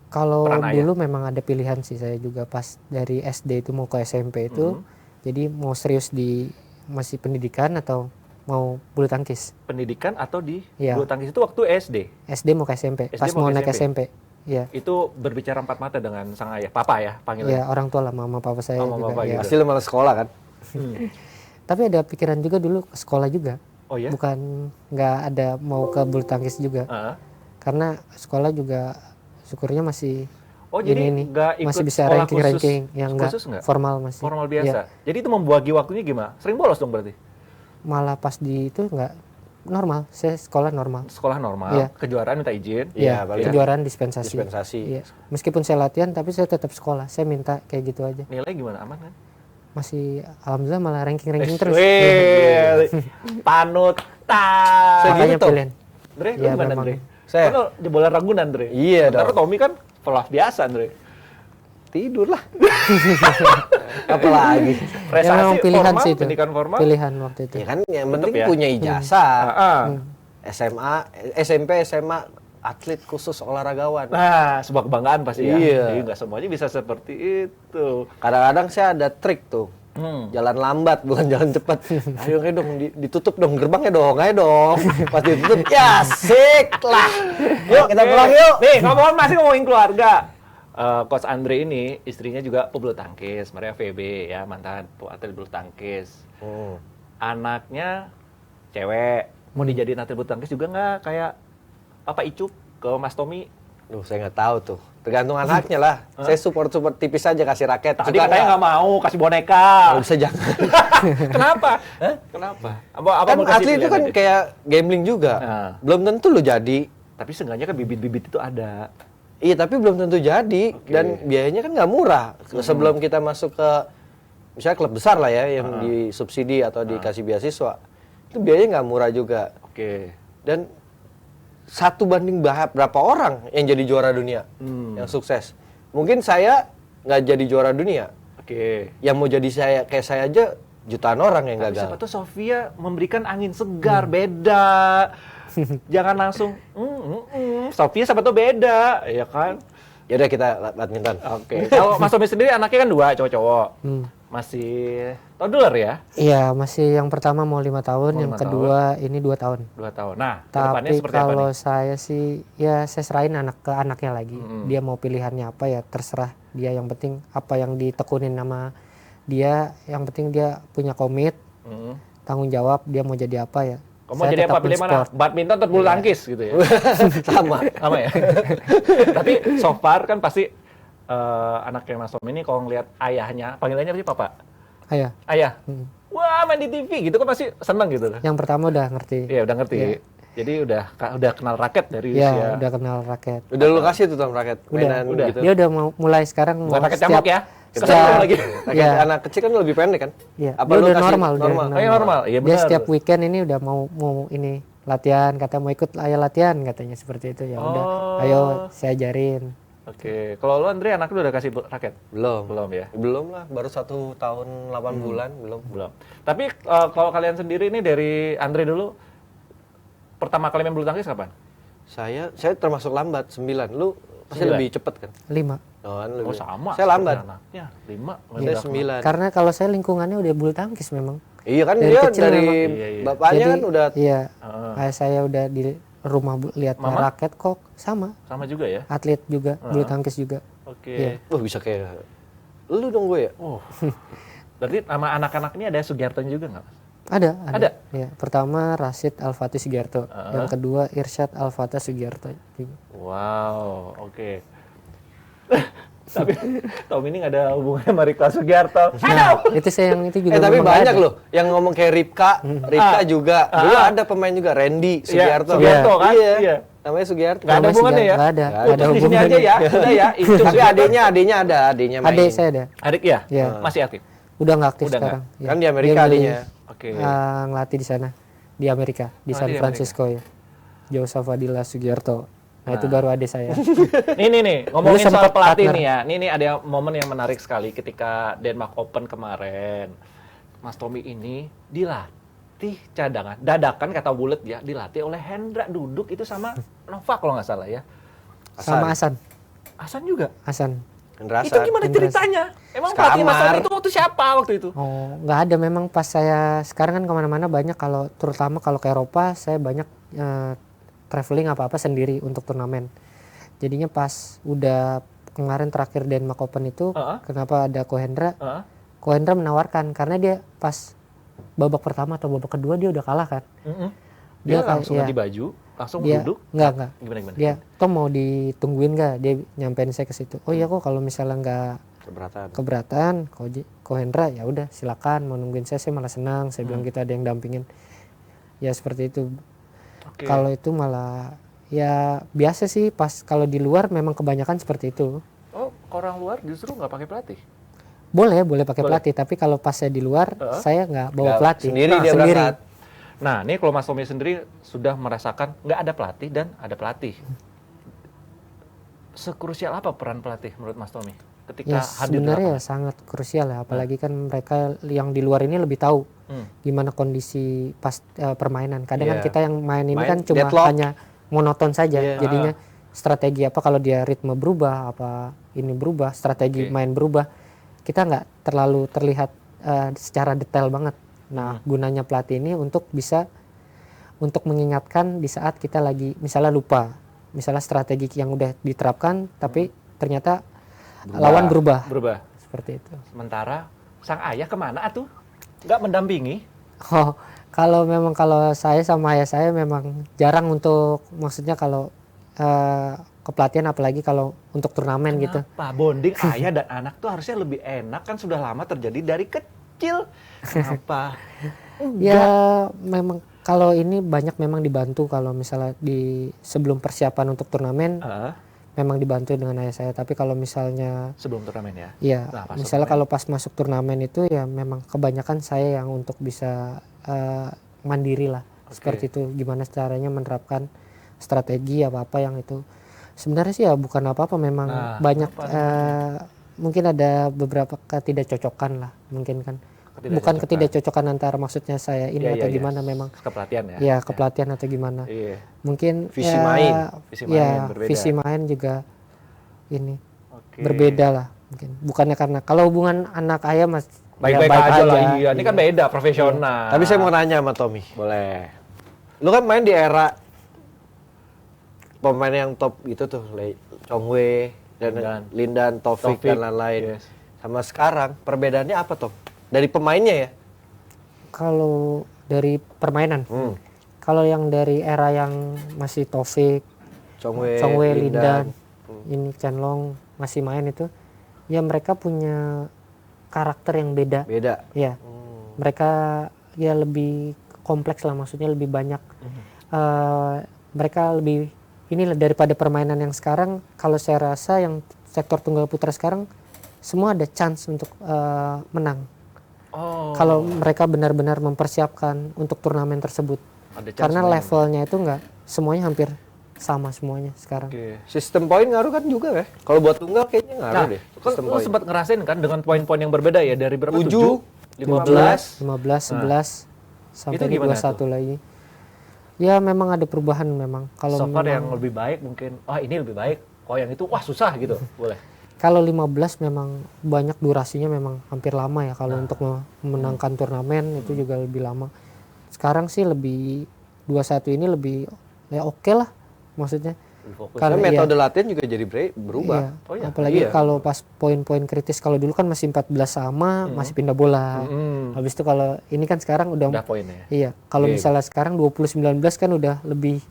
Kalau peran ayah? dulu memang ada pilihan sih, saya juga pas dari SD itu mau ke SMP itu, jadi mau serius di masih pendidikan atau mau bulu tangkis. pendidikan atau di Iya. bulu tangkis itu waktu SD? SD mau ke SMP, SD pas mau mau ke naik SMP. Iya. Itu berbicara empat mata dengan sang ayah, papa ya panggilnya? Ya orang tua lah, mama papa saya Mama, juga. papa ya. gitu. Pasti lu malah sekolah kan? Tapi ada pikiran juga dulu ke sekolah juga. Oh ya? Bukan nggak ada mau ke bulu tangkis juga. Ah, Karena sekolah juga syukurnya masih Oh, jadi ini nggak ikut masih bisa sekolah ranking-ranking yang enggak khusus nggak? formal masih. Formal Iya. biasa. Jadi itu membagi waktunya gimana? Sering bolos dong berarti? Malah pas di itu enggak normal, saya sekolah normal. Sekolah normal, Iya. kejuaraan minta izin. Iya, Iya, paling kejuaraan dispensasi. dispensasi. Iya. Meskipun saya latihan tapi saya tetap sekolah. Saya minta kayak gitu aja. Nilai gimana? Aman kan? Masih alhamdulillah malah ranking-ranking terus. Wih, panutan. Makanya gitu. pilihan. Dre, lu Iya, gimana memang. Dre? Saya? Kan lu jebolan Ragunan, Dre. Iya Karena dong. Tommy kan sekolah biasa, Dre. Tidur lah. Apalagi. Ya, memang pilihan formal, sih itu. pendidikan formal. Pilihan waktu itu. Ya kan yang Tetep penting ya. punya ijazah. Ah. SMA, SMP, SMA atlet khusus olahragawan. Nah, sebuah kebanggaan pasti ya. Iya. Jadi nggak semuanya bisa seperti itu. Kadang-kadang saya ada trik tuh. Hmm. Jalan lambat bukan jalan cepat. Ayo dong ditutup dong gerbangnya dong, ayo dong. Pas ditutup ya asik lah. Yuk kita Oke. pulang yuk. Nih, masih ngomongin keluarga. Coach Andre ini istrinya juga pebulu tangkis, Maria VB ya, mantan atlet bulu tangkis. Anaknya cewek, mau dijadiin atlet bulu tangkis juga nggak kayak Papa Icup ke Mas Tommy? Duh, saya nggak tahu tuh. Tergantung anaknya lah. Saya support tipis aja kasih raket. Tadi Suka katanya nggak mau kasih boneka. Kalau bisa jangan. Kenapa? Kenapa? Apa Kan mau kasih atlet itu pilihan kan aja? kayak gambling juga. Nah. Belum tentu lo jadi. Tapi seenggaknya kan bibit-bibit itu ada. Iya, tapi belum tentu jadi. Oke. Dan biayanya kan nggak murah. Sebelum kita masuk ke misalnya klub besar lah ya, yang disubsidi atau dikasih beasiswa, itu biayanya nggak murah juga. Oke. Dan 1 banding berapa orang yang jadi juara dunia, yang sukses. Mungkin saya nggak jadi juara dunia. Oke. Yang mau jadi kayak saya aja jutaan orang yang Tapi gagal. siapa tuh Sofia memberikan angin segar, beda. Jangan langsung, Sofia siapa tuh beda, ya kan? Ya udah kita badminton. Oke. Kalau Mas Tommy sendiri anaknya kan 2 cowok-cowok. Masih toddler ya? Iya, masih yang pertama mau 5 tahun, Mau yang 5 kedua ini 2 tahun. 2 tahun. Nah, kedepannya Tapi seperti apa kalau nih? saya sih, ya saya serahin ke anaknya lagi. Dia mau pilihannya apa ya terserah dia. Yang penting apa yang ditekunin sama dia, yang penting dia punya komit, tanggung jawab, dia mau jadi apa ya. Kamu mau Saya jadi tetap apa? Pilih mana? men-support. Badminton atau bulu tangkis gitu ya? Sama. Sama ya? Tapi so far kan pasti anaknya Mas Tommy ini kalau ngeliat ayahnya, panggilannya apa sih Papa? Ayah, Ayah. Wah, main di TV gitu kan pasti seneng gitu. yang pertama udah ngerti. Iya, udah ngerti. Iya. Jadi udah kenal raket dari Ya, usia. udah kenal raket. Udah lu kasih tuh Tom raket mainan udah. gitu. Dia udah mau mulai sekarang Bukan mau raket cambuk ya? Kita sambung lagi. Raket Ya. anak kecil kan lebih pendek kan? Iya, Apa dia lu udah kasih normal, udah normal? Oh, iya, normal. Iya, Dia benar. setiap weekend ini udah mau ini latihan, kata mau ikut ayah latihan katanya seperti itu. Ya udah, Oh. ayo saya ajarin. Oke. Kalau lu Andre anak lu udah kasih raket? Belum. Belum ya? Belum lah, baru 1 tahun 8 bulan, belum. Belum. Tapi kalau kalian sendiri nih dari Andre dulu, pertama kali main bulu tangkis kapan? Saya termasuk lambat 9. Lu pasti 9? lebih cepet kan? 5. Oh, kan lebih. Oh sama. Saya lambat. seperti Anaknya 5. Saya 9. Karena kalau saya lingkungannya udah bulu tangkis memang. Iya kan Dari dia kecil dari memang. Iya. bapaknya kan udah Iya. Kayak saya udah di rumah lihat Mama? raket kok sama. Sama juga ya? Atlet juga, bulu tangkis juga. Oke. Iya. wah bisa kayak lu dong gue ya. Oh. Berarti nama anak-anak ini ada Sugiarto juga nggak, Mas? Ada. Ya, pertama Rashid Alfati Sugiarto, yang kedua Irsyad Alfata Sugiarto. Wow, oke. Tapi Tom ini nggak ada hubungannya sama Rika Sugiarto. Nah, itu saya yang itu juga Tapi memang banyak ada. loh yang ngomong kayak Ripka juga. Dulu ada pemain juga Randy Sugiarto. Sugiarto kan? Iya. Iya. Namanya Sugiarto. Nggak ada Nama hubungannya ya? Nggak ada. Nggak Nggak ada Di sini hubungannya. aja ya, udah ya. Itu Tapi adenya main. Adik saya ada. Adik ya? Iya. Masih aktif? Udah nggak aktif Udah sekarang. Ya. Kan di Amerika Dia adiknya. Oke. ngelatih di sana, di Amerika, di Oh, San di Francisco ya. Joseph Fadila Sugiarto. Nah, itu baru adik saya. Nih, ngomongin Dulu soal sempat pelatih partner. nih ya. Ini ada momen yang menarik sekali ketika Denmark Open kemarin. Mas Tommy ini dilatih cadangan. Dadakan kata bulet ya, dilatih oleh Hendra duduk itu sama Novak kalau nggak salah ya. Sama Hasan. Hasan juga. Hasan. Itu gimana ceritanya? Emang Sekamar. pelatih Mas Tommy itu waktu siapa waktu itu? Oh, nggak ada. Memang pas saya sekarang kan kemana-mana banyak, kalau terutama kalau ke Eropa saya banyak traveling apa-apa sendiri untuk turnamen. Jadinya pas udah kemarin terakhir Denmark Open itu, kenapa ada Kohendra? Kohendra menawarkan karena dia pas babak pertama atau babak kedua dia udah kalah kan. Dia kayak- langsung iya. ganti baju, Langsung dia duduk? enggak. Gimana? Dia Tom mau ditungguin nggak? Dia nyampein saya ke situ. Oh iya kok, kalau misalnya nggak keberatan Ko Hendra, ya udah silakan mau nungguin saya malah senang. Saya bilang kita ada yang dampingin. Ya seperti itu. Oke. Kalau itu malah ya biasa sih, pas kalau di luar memang kebanyakan seperti itu. Oh, orang luar justru nggak pakai pelatih? Boleh pakai pelatih, tapi kalau pas saya di luar saya nggak bawa pelatih. Sendiri dia berangkat. Nah, ini kalau Mas Tommy sendiri sudah merasakan nggak ada pelatih dan ada pelatih. Sekrusial apa peran pelatih menurut Mas Tommy ketika Ya hadir di sebenarnya lapangan? sangat krusial ya, apalagi kan mereka yang di luar ini lebih tahu gimana kondisi pas permainan. Kadang kan Iya. kita yang main ini kan cuma deadlock. hanya monoton saja, Iya. jadinya strategi apa kalau dia ritme berubah, apa ini berubah, strategi main berubah, kita nggak terlalu terlihat secara detail banget. Nah, gunanya pelatih ini untuk bisa untuk mengingatkan di saat kita lagi misalnya lupa, misalnya strategi yang udah diterapkan tapi ternyata lawan berubah. Seperti itu. Sementara sang ayah kemana atuh? Nggak mendampingi? Oh, kalau saya sama ayah saya memang jarang untuk, maksudnya kalau kepelatihan, apalagi kalau untuk turnamen gitu. Kenapa? Bonding ayah dan anak tuh harusnya lebih enak, kan sudah lama terjadi dari kecil. Kenapa? Ya memang kalau ini banyak memang dibantu, kalau misalnya di sebelum persiapan untuk turnamen memang dibantu dengan ayah saya. Tapi kalau misalnya Sebelum turnamen ya? ya Nah, pas misalnya turnamen. kalau pas masuk turnamen itu ya memang kebanyakan saya yang untuk bisa mandiri lah. Seperti itu, gimana caranya menerapkan strategi apa-apa yang itu. Sebenarnya sih ya bukan apa-apa, memang banyak mungkin ada beberapa ketidakcocokan lah mungkin kan. Bukan ketidakcocokan antara maksudnya saya ini atau gimana, memang kepelatihan ya? ya kepelatihan atau gimana. Iya. Mungkin Visi main. Ya berbeda. visi main juga ini Oke. berbeda lah mungkin. Bukannya karena kalau hubungan anak ayah mas Baik-baik ya aja lah, iya. Ini kan beda, profesional. Tapi saya mau nanya sama Tommy. Boleh. Lu kan main di era pemain yang top gitu tuh, Chong Wei dan Lindan, Taufik dan lain-lain. Yes. Sama sekarang perbedaannya apa, Tom? Dari pemainnya ya? Kalau dari permainan, kalau yang dari era yang masih Taufik, Chong Wei, Lindan, ini Chen Long masih main itu, ya mereka punya karakter yang beda. Ya, mereka ya lebih kompleks lah, maksudnya lebih banyak. Mereka lebih inilah daripada permainan yang sekarang. Kalau saya rasa yang sektor tunggal putra sekarang semua ada chance untuk menang. Kalau mereka benar-benar mempersiapkan untuk turnamen tersebut. Karena levelnya itu enggak semuanya hampir sama semuanya sekarang. Sistem poin ngaruh kan juga ya? Kalau buat tunggal kayaknya ngaruh deh. Kan lu sempat ngerasain kan dengan poin-poin yang berbeda ya, dari berapa? 7, 15, 11 sampai Itu di gimana 21 lagi. Ya memang ada perubahan memang. Kalau So far yang lebih baik mungkin, ini lebih baik. Kalau yang itu, susah gitu. Boleh. Kalau 15 memang banyak durasinya, memang hampir lama ya kalau untuk memenangkan turnamen itu juga lebih lama. Sekarang sih lebih 21 ini lebih ya oke lah maksudnya. Karena metode latihan juga jadi berubah. Iya. Apalagi kalau pas poin-poin kritis, kalau dulu kan masih 14 sama masih pindah bola. Habis itu kalau ini kan sekarang udah poin ya. Iya, kalau misalnya sekarang 20-19 kan udah lebih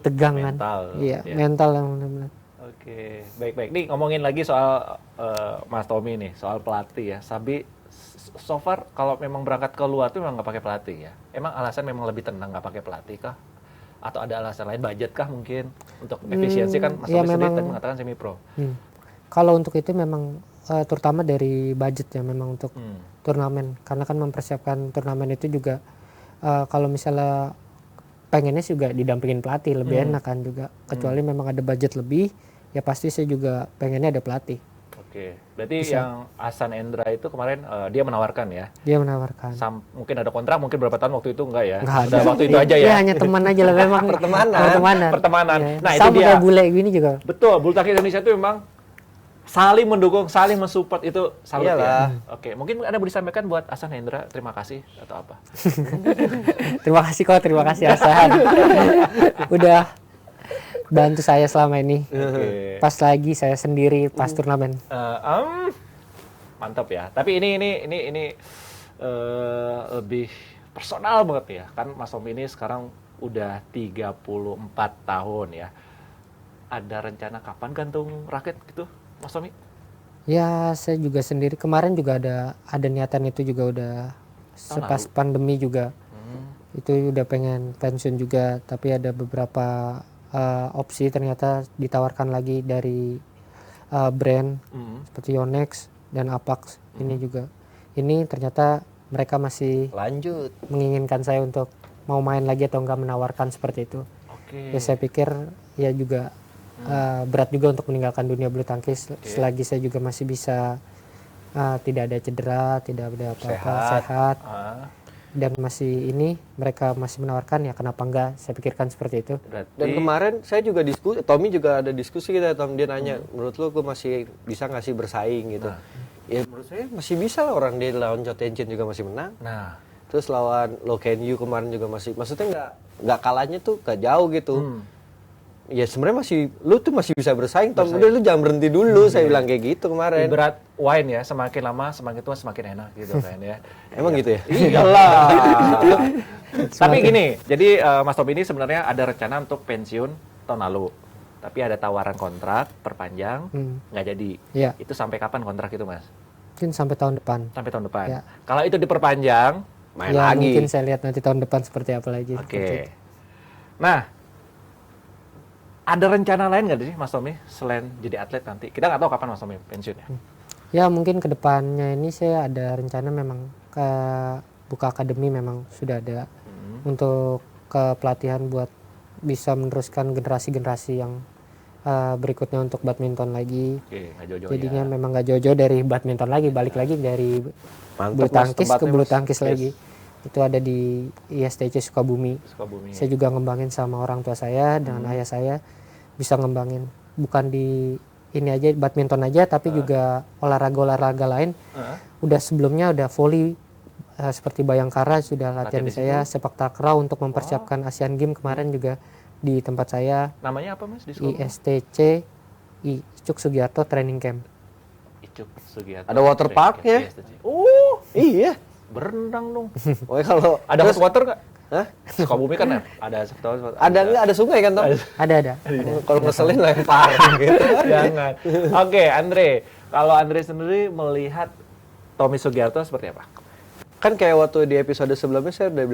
tegang kan. Iya, mental yang benar-benar. Oke, baik-baik. Nih ngomongin lagi soal Mas Tommy nih, soal pelatih ya. Sabi, so far kalau memang berangkat ke luar tuh memang nggak pakai pelatih ya. Emang alasan memang lebih tenang nggak pakai pelatih kah? Atau ada alasan lain, budget kah mungkin? Untuk efisiensi kan Mas Tommy sendiri tadi mengatakan semi pro. Kalau untuk itu memang terutama dari budget ya, memang untuk turnamen. Karena kan mempersiapkan turnamen itu juga kalau misalnya pengennya juga didampingin pelatih lebih enak kan juga. Kecuali memang ada budget lebih, ya pasti saya juga pengennya ada pelatih. Oke, berarti yang Ahsan Endra itu kemarin dia menawarkan ya? Dia menawarkan. Mungkin ada kontrak, mungkin berapa tahun waktu itu enggak ya? Enggak ada. Waktu itu aja ya? Iya, hanya teman aja lah memang. Pertemanan. Ya. Nah, itu sama dia. kayak bule gini juga. Betul, bulu tangkis Indonesia itu memang saling mendukung, saling mensupport, itu salut ya. Oke, mungkin ada mau disampaikan buat Ahsan Endra, terima kasih atau apa? terima kasih Ahsan. Udah bantu saya selama ini. Pas lagi saya sendiri pas turnamen. Mantap ya. Tapi ini lebih personal banget ya. Kan Mas Tommy ini sekarang udah 34 tahun ya. Ada rencana kapan gantung raket gitu, Mas Tommy? Ya, saya juga sendiri kemarin juga ada niatan itu juga udah pas pandemi juga. Itu udah pengen pensiun juga, tapi ada beberapa opsi ternyata ditawarkan lagi dari brand seperti Yonex dan Apax. Ini juga. Ini ternyata mereka masih Lanjut. menginginkan saya untuk mau main lagi atau enggak, menawarkan seperti itu. Oke. Ya saya pikir ya juga berat juga untuk meninggalkan dunia bulu tangkis selagi saya juga masih bisa tidak ada cedera, tidak ada apa-apa, sehat. Dan masih mereka masih menawarkan, ya kenapa enggak, saya pikirkan seperti itu. Dan kemarin saya juga diskusi, Tommy juga ada diskusi kita, Tom, dia nanya, menurut lu gue masih bisa nggak sih bersaing gitu. Ya menurut saya masih bisa lah, orang dia lawan Chou Tien-Chin juga masih menang. Nah, Terus lawan Lo Ken Yu kemarin juga masih, maksudnya nggak kalahnya tuh gak jauh gitu. Ya sebenarnya lu tuh masih bisa bersaing, Tom. Udah lu jangan berhenti dulu, saya bilang kayak gitu kemarin. ibarat wine ya, semakin lama semakin tua semakin enak gitu kan ya. Emang gitu ya? Iyalah. Tapi gini, jadi Mas Tommy ini sebenarnya ada rencana untuk pensiun tahun lalu. Tapi ada tawaran kontrak perpanjang, nggak jadi. Iya. Itu sampai kapan kontrak itu, Mas? Mungkin sampai tahun depan. Sampai tahun depan. Ya. Kalau itu diperpanjang, Main Ya lagi. mungkin saya lihat nanti tahun depan seperti apa lagi. oke. Nah, ada rencana lain nggak sih Mas Tommy selain jadi atlet nanti? Kita nggak tahu kapan Mas Tommy pensiun ya. Ya mungkin ke depannya ini saya ada rencana memang ke buka akademi, memang sudah ada untuk ke pelatihan buat bisa meneruskan generasi-generasi yang berikutnya untuk badminton lagi. Oke, nggak jauh-jauh Jadinya ya. memang nggak jauh-jauh dari badminton lagi, balik lagi dari Mantap, bulu Mas, tangkis ke tempatnya, bulu Mas. tangkis lagi. Itu ada di ISTC Sukabumi. Sukabumi. Saya juga ngembangin sama orang tua saya dengan ayah saya, bisa ngembangin bukan di ini aja badminton aja, tapi juga olahraga lain. Udah sebelumnya udah volley seperti Bayangkara sudah latihan di saya, sepak takraw untuk mempersiapkan Asian Games kemarin juga di tempat saya. Namanya apa Mas di Sukabumi? ISTC Icuk Sugiarto Training Camp. Icuk Sugiarto. Ada water parknya? Oh, Iya. berenang dong. Oh, kalau Ada hot water nggak? Hah? Sukabumi kan ada hot Ada nggak, ada sungai kan, Tom? Ada. Kalau ngeselin lempar gitu. Jangan. Oke, Andre. Kalau Andre sendiri melihat Tommy Sugiarto seperti apa? Kan kayak waktu di episode sebelumnya saya udah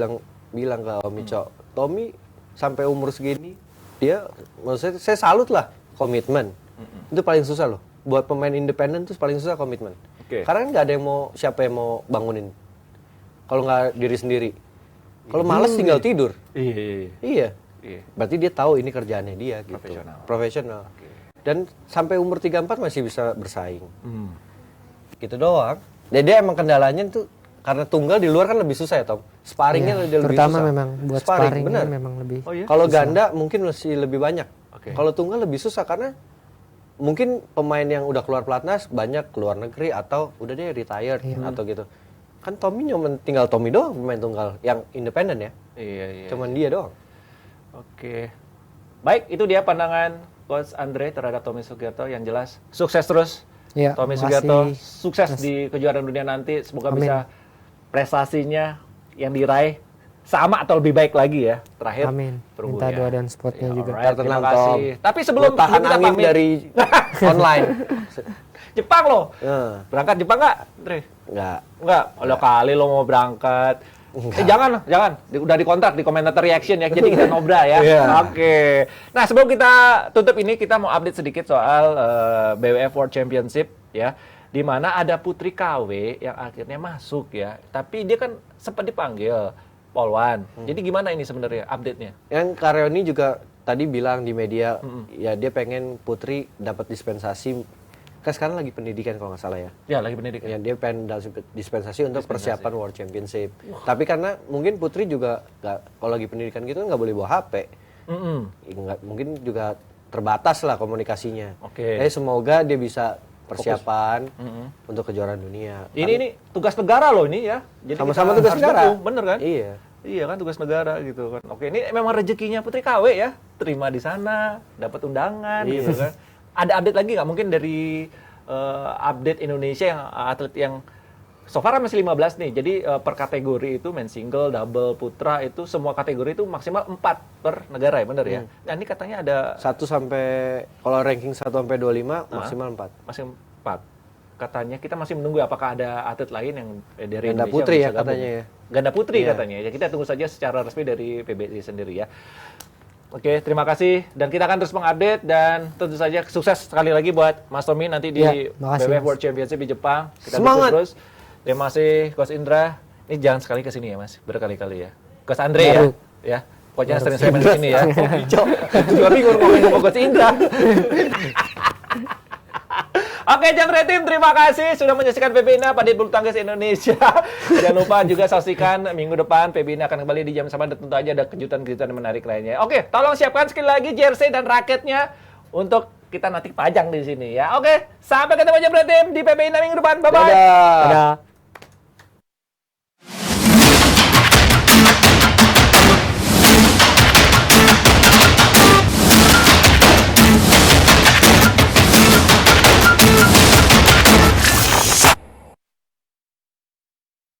bilang ke Om Ico, Tommy sampai umur segini dia, maksudnya saya salut lah, komitmen. Itu paling susah loh. Buat pemain independen tuh paling susah komitmen. Oke. Karena nggak ada yang siapa yang mau bangunin. Kalau nggak diri sendiri. Kalau malas tinggal tidur. Iya. Iya. Iya. Berarti dia tahu ini kerjaannya dia gitu. Profesional. Dan sampai umur 34 masih bisa bersaing. Gitu doang. Dan dia emang kendalanya tuh karena tunggal di luar kan lebih susah ya, Tom. Sparringnya lebih Terutama susah. memang buat Sparring, sparring bener. memang lebih. Oh iya? Kalau ganda mungkin masih lebih banyak. Oke. Kalau tunggal lebih susah karena mungkin pemain yang udah keluar pelatnas banyak keluar negeri atau udah deh retired atau gitu. Kan Tommy tinggal Tommy doang pemain tunggal yang independen ya. Iya. Cuman dia doang. Oke. Baik, itu dia pandangan Coach Andre terhadap Tommy Sugiarto. Yang jelas sukses terus. Ya, Tommy makasih. Sugiarto sukses di kejuaraan dunia nanti. Semoga Amin. bisa prestasinya yang diraih sama atau lebih baik lagi ya. Terakhir. Amin. perunggu Minta ya. doa dan supportnya Ya, juga. alright, terima Tenang, kasih. Tom. Tapi sebelum Lu tahan kita angin pamit, dari online. Jepang loh. Ya, Berangkat Jepang nggak, Andre? enggak. Enggak, udah kali lo mau berangkat. Jangan. Udah dikontrak di Commentator Reaction ya. Jadi kita nobra ya. Iya. Oke. Nah, sebelum kita tutup ini, kita mau update sedikit soal BWF World Championship ya. Di mana ada Putri KW yang akhirnya masuk ya. Tapi dia kan sempat dipanggil Polwan. Jadi gimana ini sebenarnya update-nya? Yang Karyoni juga tadi bilang di media, ya dia pengen Putri dapat dispensasi. Kan sekarang lagi pendidikan kalau nggak salah ya. Ya, lagi pendidikan. Ya dia pengen dispensasi untuk persiapan World Championship. Tapi karena mungkin Putri juga kalau lagi pendidikan gitu nggak boleh bawa HP. Mungkin juga terbatas lah komunikasinya. Oke. Jadi semoga dia bisa persiapan untuk kejuaraan dunia. Ini tugas negara loh ini ya. Jadi Sama-sama kita tugas harus negara. dukung, bener kan? Iya. Iya kan tugas negara gitu kan. Oke, ini memang rezekinya Putri KW ya. Terima di sana, dapat undangan gitu kan. Ada update lagi nggak mungkin dari update Indonesia yang atlet yang so far masih 15 nih. Jadi per kategori itu main single, double, putra itu semua kategori itu maksimal 4 per negara ya, bener ya? Nah, ini katanya ada 1 sampai kalau ranking 1 sampai 25 maksimal 4. masih 4. Katanya kita masih menunggu apakah ada atlet lain yang dari Ganda Indonesia putri yang ya bisa gabung. katanya ya. Ganda putri Iya. katanya. Ya kita tunggu saja secara resmi dari PBSI sendiri ya. Oke, terima kasih dan kita akan terus mengupdate dan tentu saja sukses sekali lagi buat Mas Tommy nanti di Ya, makasih, BWF Mas. World Championship di Jepang. Kita Semangat. dukung terus. Terima kasih Coach Indra. Ini jangan sekali ke sini ya Mas, berkali-kali ya. Coach Andre Baru. ya. Pokoknya sering saya main di sini ya. Itu juga bingung ngomongin sama Coach Indra. Oke, Jangkrik Team, terima kasih sudah menyaksikan PBINA Pandit Bulu Tangkis Indonesia. Jangan lupa juga saksikan minggu depan PBINA akan kembali di jam sama dan tentu aja ada kejutan-kejutan menarik lainnya. Oke, tolong siapkan sekali lagi jersey dan raketnya untuk kita nanti pajang di sini ya. Oke, sampai ketemu Jangkrik Team di PBINA minggu depan. Bye-bye. Dadah. Dadah.